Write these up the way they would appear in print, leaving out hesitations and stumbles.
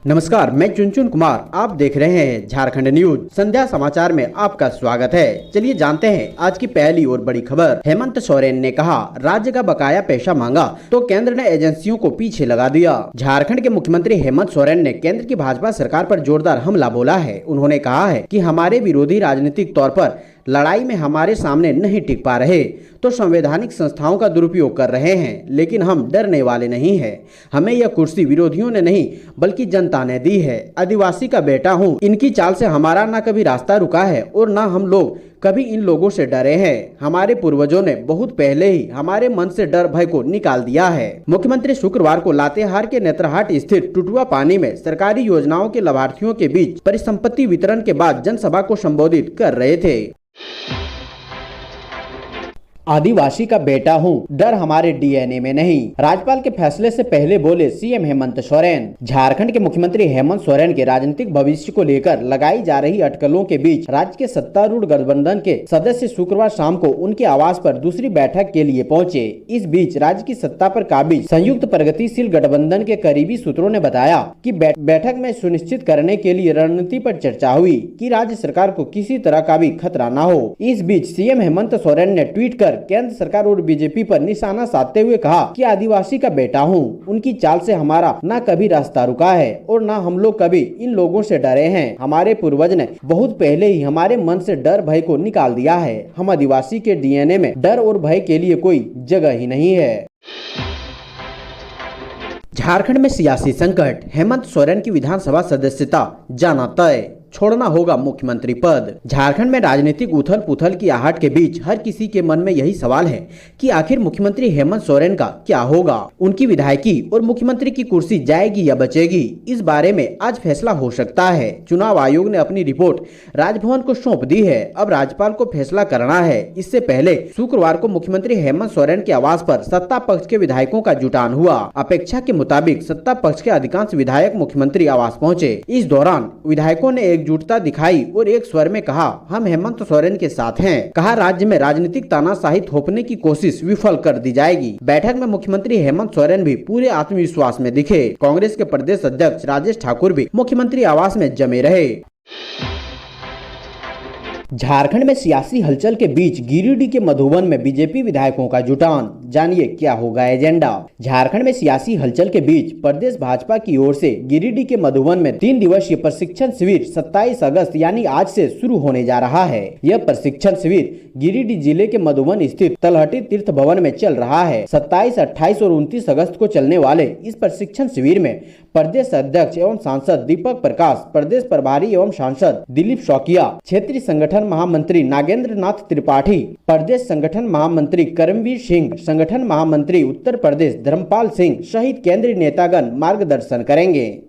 नमस्कार, मैं चुनचुन कुमार। आप देख रहे हैं झारखंड न्यूज संध्या समाचार में आपका स्वागत है। चलिए जानते हैं आज की पहली और बड़ी खबर। हेमंत सोरेन ने कहा, राज्य का बकाया पैसा मांगा तो केंद्र ने एजेंसियों को पीछे लगा दिया। झारखंड के मुख्यमंत्री हेमंत सोरेन ने केंद्र की भाजपा सरकार पर जोरदार हमला बोला है। उन्होंने कहा है कि हमारे विरोधी राजनीतिक तौर पर लड़ाई में हमारे सामने नहीं टिक पा रहे तो संवैधानिक संस्थाओं का दुरुपयोग कर रहे हैं, लेकिन हम डरने वाले नहीं हैं। हमें यह कुर्सी विरोधियों ने नहीं बल्कि जनता ने दी है। आदिवासी का बेटा हूं, इनकी चाल से हमारा ना कभी रास्ता रुका है और ना हम लोग कभी इन लोगों से डरे हैं। हमारे पूर्वजों ने बहुत पहले ही हमारे मन से डर भय को निकाल दिया है। मुख्यमंत्री शुक्रवार को लातेहार के नेत्रहाट स्थित टुटुआ पानी में सरकारी योजनाओं के लाभार्थियों के बीच परिसंपत्ति वितरण के बाद जनसभा को संबोधित कर रहे थे। आदिवासी का बेटा हूं, डर हमारे डीएनए में नहीं। राज्यपाल के फैसले से पहले बोले सीएम हेमंत सोरेन। झारखंड के मुख्यमंत्री हेमंत सोरेन के राजनीतिक भविष्य को लेकर लगाई जा रही अटकलों के बीच राज्य के सत्तारूढ़ गठबंधन के सदस्य शुक्रवार शाम को उनके आवास पर दूसरी बैठक के लिए पहुंचे। इस बीच राज्य की सत्ता पर काबिज संयुक्त प्रगतिशील गठबंधन के करीबी सूत्रों ने बताया कि बैठक में सुनिश्चित करने के लिए रणनीति पर चर्चा हुई कि राज्य सरकार को किसी तरह का भी खतरा न हो। इस बीच सीएम हेमंत सोरेन ने ट्वीट कर केंद्र सरकार और बीजेपी पर निशाना साधते हुए कहा कि आदिवासी का बेटा हूं, उनकी चाल से हमारा ना कभी रास्ता रुका है और ना हम लोग कभी इन लोगों से डरे हैं। हमारे पूर्वज ने बहुत पहले ही हमारे मन से डर भय को निकाल दिया है। हम आदिवासी के डीएनए में डर और भय के लिए कोई जगह ही नहीं है। झारखंड में सियासी संकट, हेमंत सोरेन की विधानसभा सदस्यता जाना तय, छोड़ना होगा मुख्यमंत्री पद। झारखंड में राजनीतिक उथल पुथल की आहट के बीच हर किसी के मन में यही सवाल है कि आखिर मुख्यमंत्री हेमंत सोरेन का क्या होगा। उनकी विधायकी और मुख्यमंत्री की कुर्सी जाएगी या बचेगी, इस बारे में आज फैसला हो सकता है। चुनाव आयोग ने अपनी रिपोर्ट राजभवन को सौंप दी है। अब राज्यपाल को फैसला करना है। इससे पहले शुक्रवार को मुख्यमंत्री हेमंत सोरेन के आवास पर सत्ता पक्ष के विधायकों का जुटान हुआ। अपेक्षा के मुताबिक सत्ता पक्ष के अधिकांश विधायक मुख्यमंत्री आवास पहुँचे। इस दौरान विधायकों ने एकजुटता दिखाई और एक स्वर में कहा, हम हेमंत सोरेन के साथ हैं। कहा, राज्य में राजनीतिक तानाशाही थोपने की कोशिश विफल कर दी जाएगी। बैठक में मुख्यमंत्री हेमंत सोरेन भी पूरे आत्मविश्वास में दिखे। कांग्रेस के प्रदेश अध्यक्ष राजेश ठाकुर भी मुख्यमंत्री आवास में जमे रहे। झारखंड में सियासी हलचल के बीच गिरिडीह के मधुबन में बीजेपी विधायकों का जुटान, जानिए क्या होगा एजेंडा। झारखंड में सियासी हलचल के बीच प्रदेश भाजपा की ओर से गिरिडीह के मधुबन में 3 दिवसीय प्रशिक्षण शिविर 27 अगस्त यानी आज से शुरू होने जा रहा है। यह प्रशिक्षण शिविर गिरिडीह जिले के मधुबन स्थित तलहटी तीर्थ भवन में चल रहा है। 27, 28 और 29 अगस्त को चलने वाले इस प्रशिक्षण शिविर में प्रदेश अध्यक्ष एवं सांसद दीपक प्रकाश, प्रदेश प्रभारी एवं सांसद दिलीप शौकिया, क्षेत्रीय संगठन महामंत्री नागेंद्र नाथ त्रिपाठी, प्रदेश संगठन महामंत्री करमवीर सिंह, संगठन महामंत्री उत्तर प्रदेश धर्मपाल सिंह सहित केंद्रीय नेतागण मार्गदर्शन करेंगे।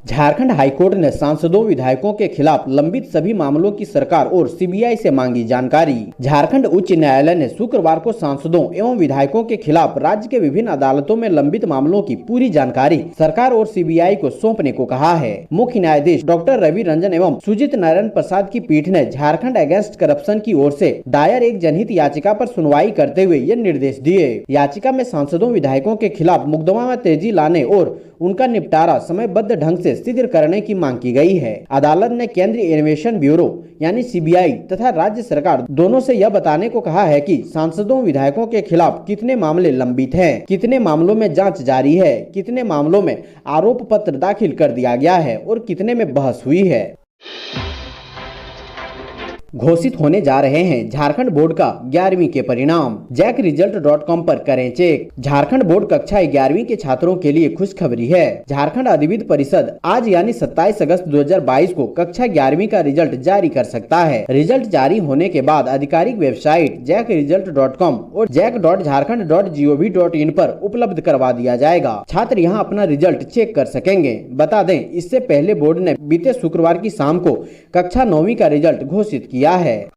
झारखंड हाईकोर्ट ने सांसदों विधायकों के खिलाफ लंबित सभी मामलों की सरकार और सीबीआई से मांगी जानकारी। झारखंड उच्च न्यायालय ने शुक्रवार को सांसदों एवं विधायकों के खिलाफ राज्य के विभिन्न अदालतों में लंबित मामलों की पूरी जानकारी सरकार और सीबीआई को सौंपने को कहा है। मुख्य न्यायाधीश डॉक्टर रवि रंजन एवं सुजीत नारायण प्रसाद की पीठ ने झारखंड अगेंस्ट करप्शन की ओर से दायर एक जनहित याचिका पर सुनवाई करते हुए ये निर्देश दिए। याचिका में सांसदों विधायकों के खिलाफ मुकदमा में तेजी लाने और उनका निपटारा समयबद्ध ढंग से शीघ्र करने की मांग की गई है। अदालत ने केंद्रीय इन्वेस्टिगेशन ब्यूरो यानी सीबीआई तथा राज्य सरकार दोनों से यह बताने को कहा है कि सांसदों विधायकों के खिलाफ कितने मामले लंबित हैं, कितने मामलों में जांच जारी है, कितने मामलों में आरोप पत्र दाखिल कर दिया गया है और कितने में बहस हुई है। घोषित होने जा रहे हैं झारखंड बोर्ड का 11वीं के परिणाम। jackresult.com पर करें चेक। झारखंड बोर्ड कक्षा 11वीं के छात्रों के लिए खुशखबरी है। झारखंड अधिविद्य परिषद आज यानी 27 अगस्त 2022 को कक्षा 11वीं का रिजल्ट जारी कर सकता है। रिजल्ट जारी होने के बाद आधिकारिक वेबसाइट jackresult.com और jack.jharkhand.gov.in पर उपलब्ध करवा दिया जाएगा। छात्र यहां अपना रिजल्ट चेक कर सकेंगे। बता दें, इससे पहले बोर्ड ने बीते शुक्रवार की शाम को कक्षा 9वीं का रिजल्ट घोषित किया है।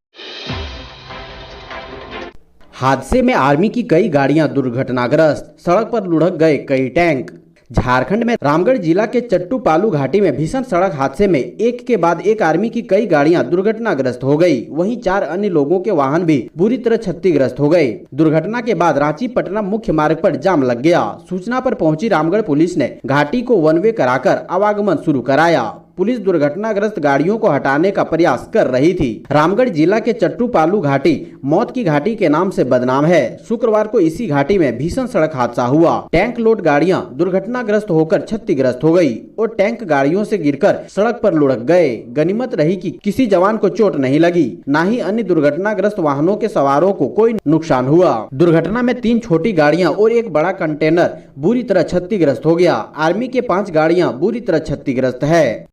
हादसे में आर्मी की कई गाड़ियां दुर्घटनाग्रस्त, सड़क पर लुढ़क गए कई टैंक। झारखंड में रामगढ़ जिला के चट्टू-पालू घाटी में भीषण सड़क हादसे में एक के बाद एक आर्मी की कई गाड़ियां दुर्घटनाग्रस्त हो गई। वहीं 4 अन्य लोगों के वाहन भी बुरी तरह क्षतिग्रस्त हो गए। दुर्घटना के बाद रांची पटना मुख्य मार्ग पर जाम लग गया। सूचना पर पहुंची रामगढ़ पुलिस ने घाटी को वन वे कराकर आवागमन शुरू कराया। पुलिस दुर्घटनाग्रस्त गाड़ियों को हटाने का प्रयास कर रही थी। रामगढ़ जिला के चट्टू-पालू घाटी मौत की घाटी के नाम से बदनाम है। शुक्रवार को इसी घाटी में भीषण सड़क हादसा हुआ। टैंक लोड गाड़ियां दुर्घटनाग्रस्त होकर क्षतिग्रस्त हो गई और टैंक गाड़ियों से गिरकर सड़क पर लुढ़क गए। गनीमत रही कि किसी जवान को चोट नहीं लगी, न ही अन्य दुर्घटनाग्रस्त वाहनों के सवारों को कोई नुकसान हुआ। दुर्घटना में 3 छोटी गाड़ियां और एक बड़ा कंटेनर बुरी तरह क्षतिग्रस्त हो गया। आर्मी के 5 गाड़ियां बुरी तरह क्षतिग्रस्त है।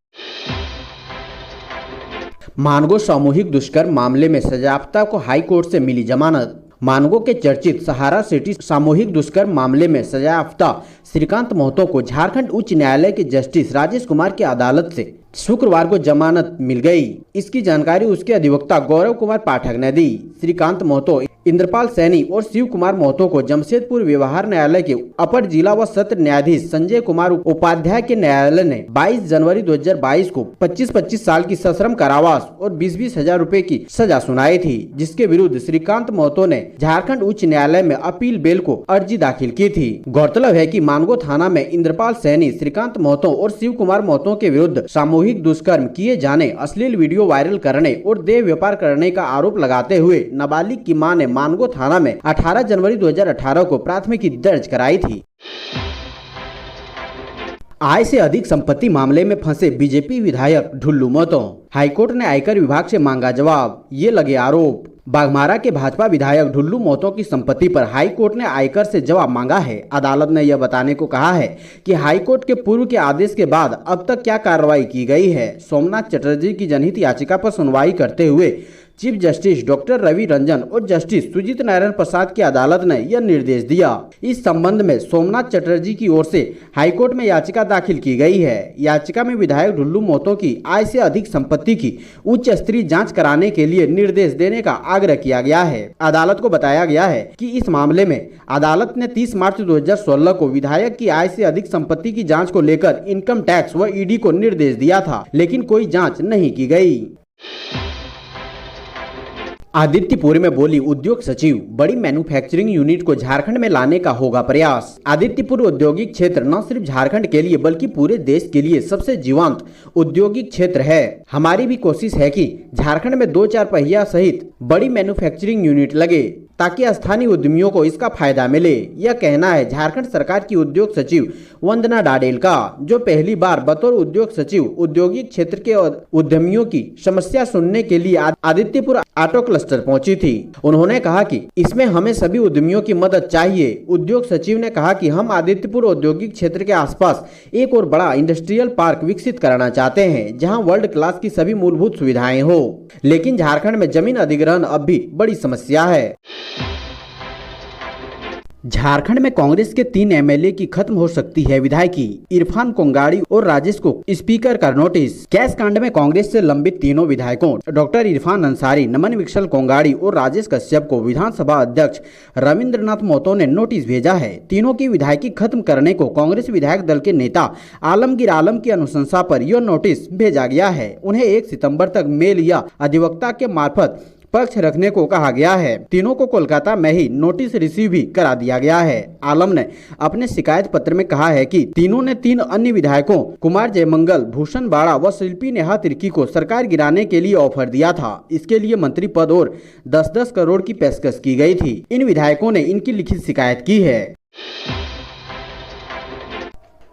मानगो सामूहिक दुष्कर्म मामले में सजायाफ्ता को हाई कोर्ट से मिली जमानत। मानगो के चर्चित सहारा सिटी सामूहिक दुष्कर्म मामले में सजायाफ्ता श्रीकांत महतो को झारखंड उच्च न्यायालय के जस्टिस राजेश कुमार की अदालत से शुक्रवार को जमानत मिल गई। इसकी जानकारी उसके अधिवक्ता गौरव कुमार पाठक ने दी। श्रीकांत महतो, इंद्रपाल सैनी और शिव कुमार महतो को जमशेदपुर व्यवहार न्यायालय के अपर जिला व सत्र न्यायाधीश संजय कुमार उपाध्याय के न्यायालय ने 22 जनवरी 2022 को 25-25 साल की सश्रम कारावास और 20-20 हजार रूपए की सजा सुनाई थी, जिसके विरुद्ध श्रीकांत महतो ने झारखंड उच्च न्यायालय में अपील बेल को अर्जी दाखिल की थी। गौरतलब है कि मानगो थाना में इंद्रपाल सैनी, श्रीकांत महतो और शिव कुमार महतो के विरुद्ध सामूहिक दुष्कर्म किए जाने, अश्लील वीडियो वायरल करने और देह व्यापार करने का आरोप लगाते हुए नाबालिग की मां ने मानगो थाना में 18 जनवरी 2018 को प्राथमिकी दर्ज कराई थी। आय से अधिक संपत्ति मामले में फंसे बीजेपी विधायक ढुल्लू महतो, हाईकोर्ट ने आयकर विभाग से मांगा जवाब, ये लगे आरोप। बाघमारा के भाजपा विधायक ढुल्लू महतो की संपत्ति पर हाईकोर्ट ने आयकर से जवाब मांगा है। अदालत ने यह बताने को कहा है कि हाईकोर्ट के पूर्व के आदेश के बाद अब तक क्या कार्रवाई की गई है। सोमनाथ चटर्जी की जनहित याचिका पर सुनवाई करते हुए chief justice doctor Ravi Ranjan और जस्टिस सुजीत नारायण प्रसाद की अदालत ने यह निर्देश दिया। इस संबंध में सोमनाथ चटर्जी की ओर से हाईकोर्ट में याचिका दाखिल की गई है। याचिका में विधायक ढुल्लू महतो की आय से अधिक संपत्ति की उच्च स्तरीय जांच कराने के लिए निर्देश देने का आग्रह किया गया है। अदालत को बताया गया है कि इस मामले में अदालत ने 30 मार्च 2016 को विधायक की आय से अधिक संपत्ति की जाँच को लेकर इनकम टैक्स व ईडी को निर्देश दिया था, लेकिन कोई जाँच नहीं की गयी। आदित्यपुर में बोली उद्योग सचिव, बड़ी मैन्युफैक्चरिंग यूनिट को झारखंड में लाने का होगा प्रयास। आदित्यपुर औद्योगिक क्षेत्र न सिर्फ झारखंड के लिए बल्कि पूरे देश के लिए सबसे जीवंत औद्योगिक क्षेत्र है। हमारी भी कोशिश है कि झारखंड में 2-4 पहिया सहित बड़ी मैन्युफैक्चरिंग यूनिट लगे ताकि स्थानीय उद्यमियों को इसका फायदा मिले। यह कहना है झारखंड सरकार की उद्योग सचिव वंदना डाडेल का, जो पहली बार बतौर उद्योग सचिव औद्योगिक क्षेत्र के उद्यमियों की समस्या सुनने के लिए आदित्यपुर ऑटो क्लस्टर पहुंची थी। उन्होंने कहा कि इसमें हमें सभी उद्यमियों की मदद चाहिए। उद्योग सचिव ने कहा कि हम आदित्यपुर औद्योगिक क्षेत्र के आसपास एक और बड़ा इंडस्ट्रियल पार्क विकसित कराना चाहते हैं, जहां वर्ल्ड क्लास की सभी मूलभूत सुविधाएं हो, लेकिन झारखंड में जमीन अधिग्रहण अब भी बड़ी समस्या है। झारखंड में कांग्रेस के 3 एमएलए की खत्म हो सकती है विधायकी। इरफान कोंगाड़ी और राजेश को स्पीकर का नोटिस। कैश कांड में कांग्रेस से लंबित तीनों विधायकों डॉक्टर इरफान अंसारी, नमन विकसल कोंगाड़ी और राजेश कश्यप को विधानसभा अध्यक्ष रविंद्रनाथ महतो ने नोटिस भेजा है। तीनों की विधायकी खत्म करने को कांग्रेस विधायक दल के नेता आलमगीर आलम की अनुशंसा पर यह नोटिस भेजा गया है। उन्हें 1 सितम्बर तक मेल या अधिवक्ता के मार्फत पक्ष रखने को कहा गया है। तीनों को कोलकाता में ही नोटिस रिसीव भी करा दिया गया है। आलम ने अपने शिकायत पत्र में कहा है कि तीनों ने 3 अन्य विधायकों कुमार जयमंगल, भूषण बाड़ा व शिल्पी नेहा तिर्की को सरकार गिराने के लिए ऑफर दिया था। इसके लिए मंत्री पद और 10-10 करोड़ की पेशकश की गई थी। इन विधायकों ने इनकी लिखित शिकायत की है।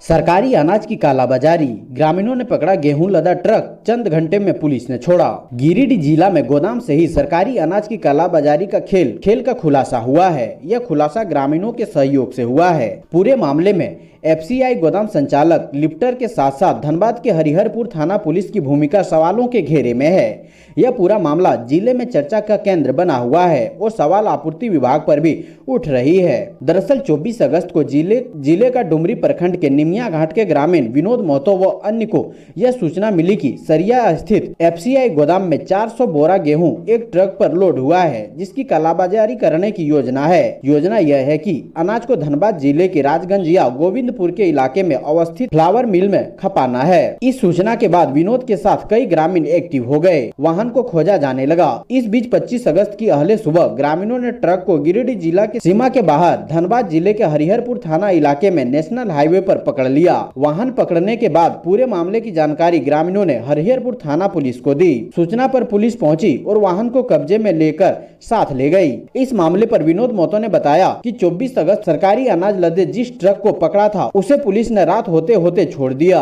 सरकारी अनाज की कालाबाजारी, ग्रामीणों ने पकड़ा गेहूं लदा ट्रक, चंद घंटे में पुलिस ने छोड़ा। गिरिडीह जिला में गोदाम से ही सरकारी अनाज की कालाबाजारी का खेल का खुलासा हुआ है। यह खुलासा ग्रामीणों के सहयोग से हुआ है। पूरे मामले में एफसीआई गोदाम संचालक लिफ्टर के साथ साथ धनबाद के हरिहरपुर थाना पुलिस की भूमिका सवालों के घेरे में है। यह पूरा मामला जिले में चर्चा का केंद्र बना हुआ है और सवाल आपूर्ति विभाग पर भी उठ रही है। दरअसल 24 अगस्त को जिले का डुमरी प्रखंड के निमिया घाट के ग्रामीण विनोद महतो व अन्य को यह सूचना मिली कि सरिया स्थित एफसीआई गोदाम में 400 बोरा गेहूं एक ट्रक पर लोड हुआ है, जिसकी कालाबाजारी करने की योजना है। योजना यह है कि अनाज को धनबाद जिले के राजगंज या गोविंद गोविंदपुर के इलाके में अवस्थित फ्लावर मिल में खपाना है। इस सूचना के बाद विनोद के साथ कई ग्रामीण एक्टिव हो गए। वाहन को खोजा जाने लगा। इस बीच 25 अगस्त की अहले सुबह ग्रामीणों ने ट्रक को गिरिडीह जिला के सीमा के बाहर धनबाद जिले के हरिहरपुर थाना इलाके में नेशनल हाईवे पर पकड़ लिया। वाहन पकड़ने के बाद पूरे मामले की जानकारी ग्रामीणों ने हरिहरपुर थाना पुलिस को दी। सूचना पर पुलिस पहुंची और वाहन को कब्जे में लेकर साथ ले गई। इस मामले पर विनोद मोतो ने बताया कि 24 अगस्त सरकारी अनाज लदे जिस ट्रक को पकड़ा था उसे पुलिस ने रात होते होते छोड़ दिया।